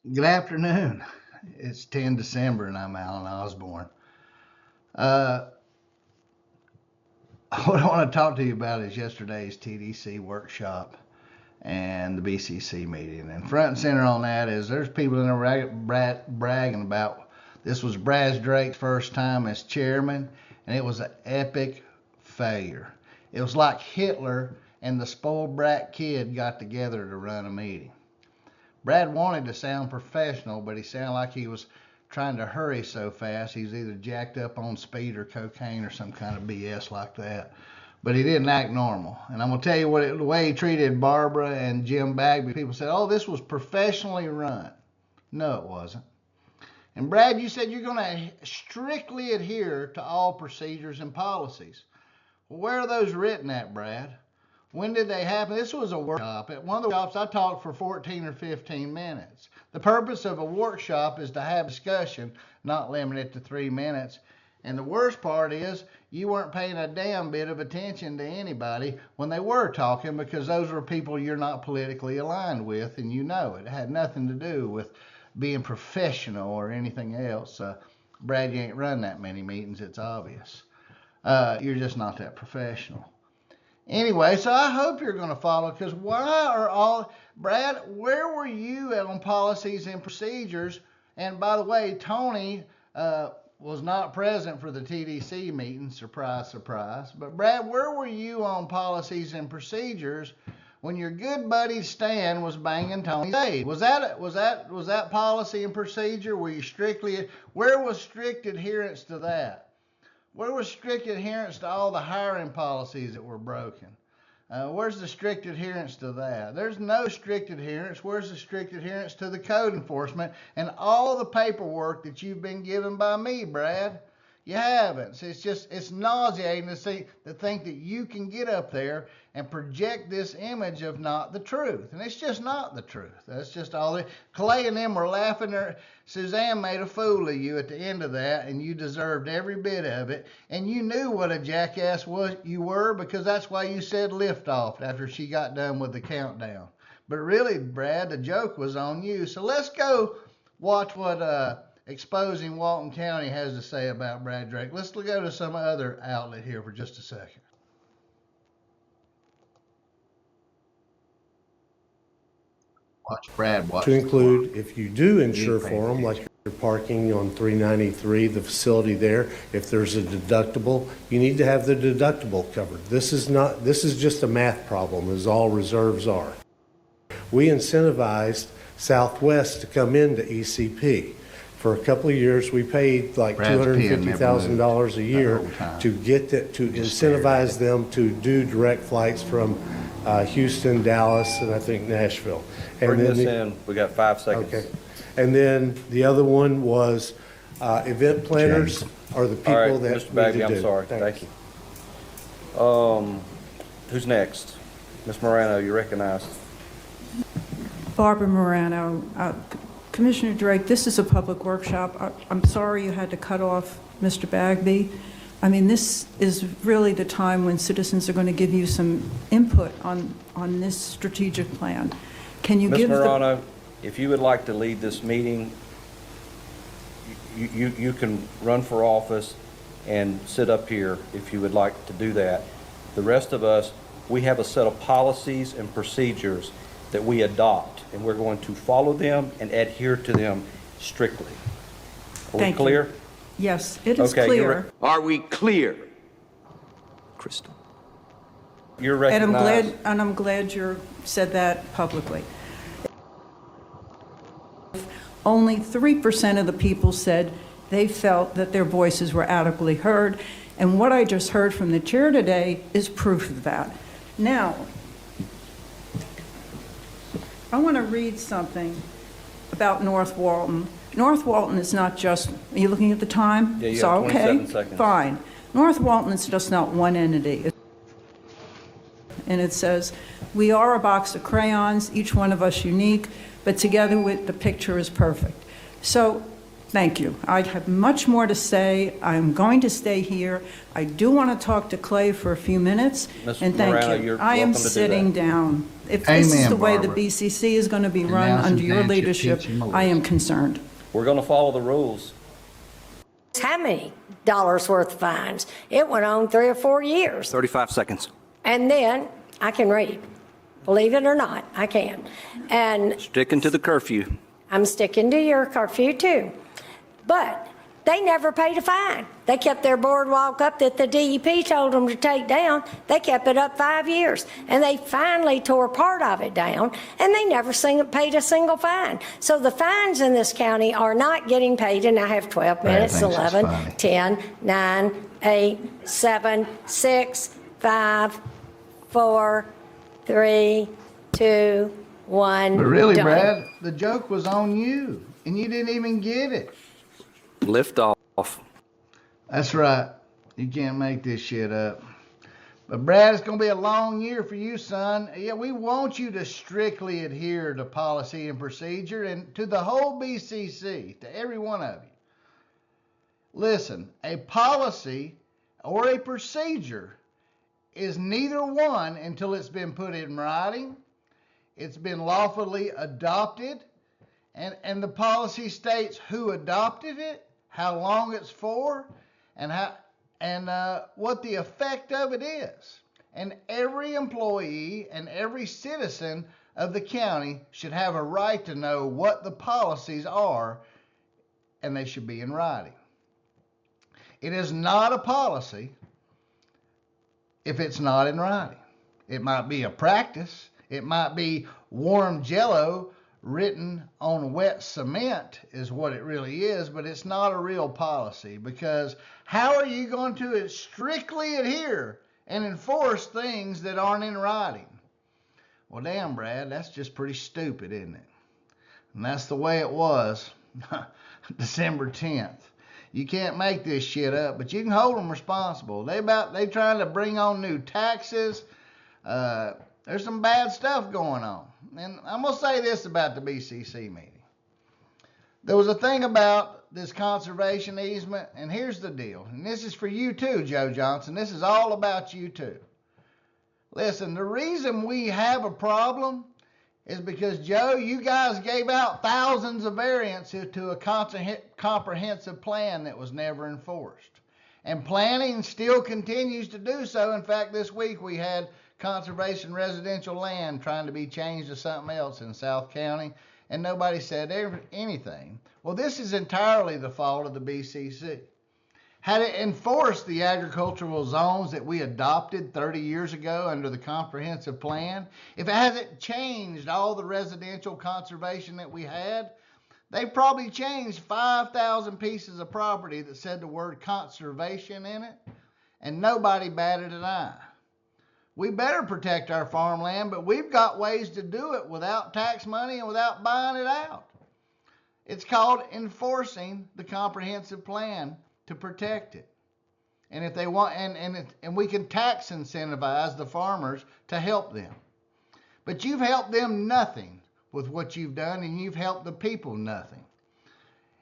Good afternoon. It's 10 December and I'm Alan Osborne. Uh, what I want to talk to you about is yesterday's TDC workshop and the BCC meeting. And front and center on that is there's people in there bragging about this was Brad Drake's first time as chairman, and it was an epic failure. It was like Hitler and the spoiled brat kid got together to run a meeting. Brad wanted to sound professional, but he sounded like he was trying to hurry so fast. He was either jacked up on speed or cocaine or some kind of BS like that. But he didn't act normal. And I'm going to tell you the way he treated Barbara and Jim Bagby. People said, oh, this was professionally run. No, it wasn't. And Brad, you said you're going to strictly adhere to all procedures and policies. Well, where are those written at, Brad? When did they happen? This was a workshop. At one of the workshops, I talked for 14 or 15 minutes. The purpose of a workshop is to have discussion, not limit it to 3 minutes. And the worst part is you weren't paying a damn bit of attention to anybody when they were talking, because those were people you're not politically aligned with, and you know it. It had nothing to do with being professional or anything else. Brad, you ain't run that many meetings, it's obvious. You're just not that professional. Anyway, so I hope you're going to follow, because why are all, Brad, where were you on policies and procedures? And by the way, Tony was not present for the TDC meeting, surprise, surprise. But Brad, where were you on policies and procedures when your good buddy Stan was banging Tony's aide? Was that policy and procedure? Were you where was strict adherence to that? Where was strict adherence to all the hiring policies that were broken? Where's the strict adherence to that? There's no strict adherence. Where's the strict adherence to the code enforcement and all the paperwork that you've been given by me, Brad? You haven't. So it's nauseating to think that you can get up there and project this image of not the truth. And it's just not the truth. That's just all. Clay and them were laughing there. Suzanne made a fool of you at the end of that, and you deserved every bit of it. And you knew what a jackass you were, because that's why you said lift off after she got done with the countdown. But really, Brad, the joke was on you. So let's go watch what Exposing Walton County has to say about Brad Drake. Let's go to some other outlet here for just a second. Watch Brad watch. To include, if you do insure for them, like you're parking on 393, the facility there, if there's a deductible, you need to have the deductible covered. This is just a math problem, as all reserves are. We incentivized Southwest to come into ECP. For a couple of years, we paid like $250,000 a year to incentivize them to do direct flights from Houston, Dallas, and I think Nashville. Bring this in. We got 5 seconds. Okay. And then the other one was event planners are the people All right, that Mr. Bagby, need to do. I'm sorry. Thank you. Who's next? Ms. Morano, you're recognized. Barbara Morano. Commissioner Drake, this is a public workshop. I'm sorry you had to cut off Mr. Bagby. I mean, this is really the time when citizens are going to give you some input on this strategic plan. Can you give Ms. Morano, if you would like to lead this meeting, you can run for office and sit up here if you would like to do that. The rest of us, we have a set of policies and procedures that we adopt, and we're going to follow them and adhere to them strictly. Are we clear? You. Yes, it is okay, clear. Are we clear? Crystal. You're recognized. And I'm glad you said that publicly. Only 3% of the people said they felt that their voices were adequately heard, and what I just heard from the chair today is proof of that. Now, I want to read something about North Walton. North Walton is not just, are you looking at the time? Yeah, you so, have 27 okay, seconds. Fine. North Walton is just not one entity. And it says, we are a box of crayons, each one of us unique, but together the picture is perfect. So Thank you. I have much more to say. I'm going to stay here. I do want to talk to Clay for a few minutes, Ms. and thank Morano, you. you're I am welcome to do sitting that. down. If this is Amen, the way Barbara. the BCC is going to be And run now some under your township leadership, teaching more. I am concerned. We're going to follow the rules. How many dollars worth of fines? It went on 3 or 4 years. 35 seconds. And then I can read. Believe it or not, I can. And Sticking to the curfew. I'm sticking to your curfew too. But they never paid a fine. They kept their boardwalk up that the DEP told them to take down. They kept it up 5 years. And they finally tore part of it down, and they never paid a single fine. So the fines in this county are not getting paid, and I have 12 minutes, thinks it's 11, funny. 10, 9, 8, 7, 6, 5, 4, 3, 2, 1. But really, done. Brad, the joke was on you, and you didn't even get it. Lift off. That's right. You can't make this shit up. But Brad, it's going to be a long year for you, son. Yeah, we want you to strictly adhere to policy and procedure and to the whole BCC, to every one of you. Listen, a policy or a procedure is neither one until it's been put in writing, it's been lawfully adopted, and the policy states who adopted it, how long it's for, and what the effect of it is. And every employee and every citizen of the county should have a right to know what the policies are, and they should be in writing. It is not a policy if it's not in writing. It might be a practice. It might be warm jello written on wet cement is what it really is, but it's not a real policy, because how are you going to strictly adhere and enforce things that aren't in writing? Well, damn, Brad, that's just pretty stupid, isn't it? And that's the way it was December 10th. You can't make this shit up, but you can hold them responsible. They trying to bring on new taxes. There's some bad stuff going on. And I'm going to say this about the BCC meeting. There was a thing about this conservation easement, and here's the deal. And this is for you too, Joe Johnson. This is all about you too. Listen, the reason we have a problem is because, Joe, you guys gave out thousands of variances to a comprehensive plan that was never enforced. And planning still continues to do so. In fact, this week we had conservation residential land trying to be changed to something else in South County, and nobody said anything. Well, this is entirely the fault of the BCC. Had it enforced the agricultural zones that we adopted 30 years ago under the comprehensive plan, if it hasn't changed all the residential conservation that we had, they probably changed 5,000 pieces of property that said the word conservation in it, and nobody batted an eye. We better protect our farmland, but we've got ways to do it without tax money and without buying it out. It's called enforcing the comprehensive plan to protect it. And if they want, and we can tax incentivize the farmers to help them. But you've helped them nothing with what you've done, and you've helped the people nothing.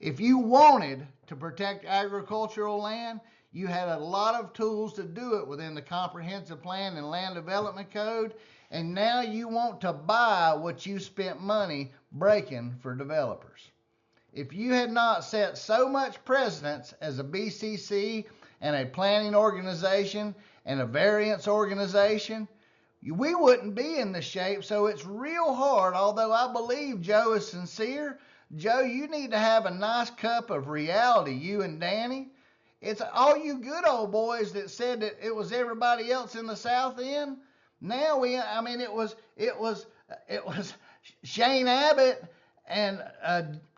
If you wanted to protect agricultural land, you had a lot of tools to do it within the comprehensive plan and land development code, and now you want to buy what you spent money breaking for developers. If you had not set so much precedence as a BCC and a planning organization and a variance organization, we wouldn't be in this shape. So it's real hard, although I believe Joe is sincere. Joe, you need to have a nice cup of reality, you and Danny. It's all you good old boys that said that it was everybody else in the South End. Now it was Shane Abbott and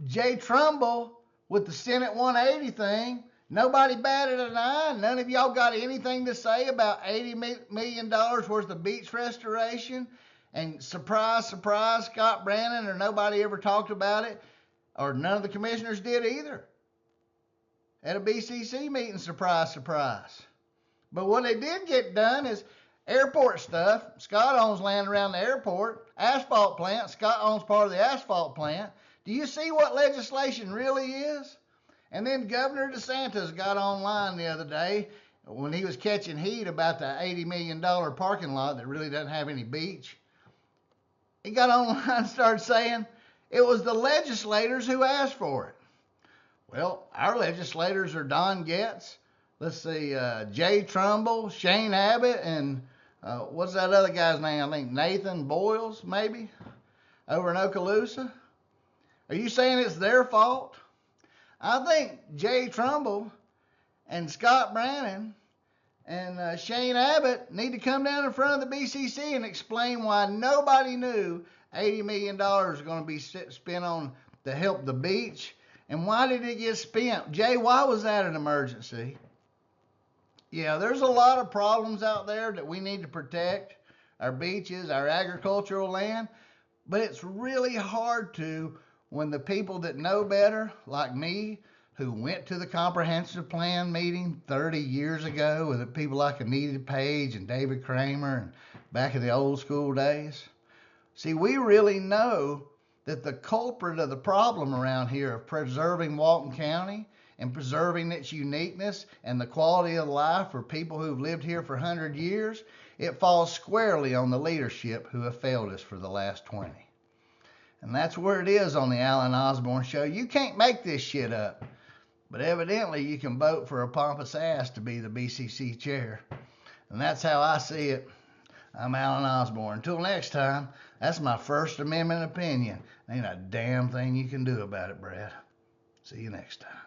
Jay Trumbull with the Senate 180 thing. Nobody batted an eye. None of y'all got anything to say about $80 million worth of beach restoration. And surprise, surprise, Scott Brannon or nobody ever talked about it, or none of the commissioners did either. At a BCC meeting, surprise, surprise. But what they did get done is airport stuff. Scott owns land around the airport. Asphalt plant. Scott owns part of the asphalt plant. Do you see what legislation really is? And then Governor DeSantis got online the other day when he was catching heat about the $80 million parking lot that really doesn't have any beach. He got online and started saying it was the legislators who asked for it. Well, our legislators are Don Getz, let's see, Jay Trumbull, Shane Abbott, and what's that other guy's name? I think Nathan Boyles, maybe, over in Okaloosa. Are you saying it's their fault? I think Jay Trumbull and Scott Brannon and Shane Abbott need to come down in front of the BCC and explain why nobody knew $80 million was going to be spent on to help the beach. And why did it get spent? Jay, why was that an emergency? Yeah, there's a lot of problems out there that we need to protect. Our beaches, our agricultural land. But it's really hard to when the people that know better, like me, who went to the comprehensive plan meeting 30 years ago with people like Anita Page and David Kramer and back in the old school days. See, we really know that the culprit of the problem around here of preserving Walton County and preserving its uniqueness and the quality of life for people who've lived here for 100 years, it falls squarely on the leadership who have failed us for the last 20. And that's where it is on the Alan Osborne Show. You can't make this shit up. But evidently you can vote for a pompous ass to be the BCC chair. And that's how I see it. I'm Alan Osborne. Until next time, that's my First Amendment opinion. Ain't a damn thing you can do about it, Brad. See you next time.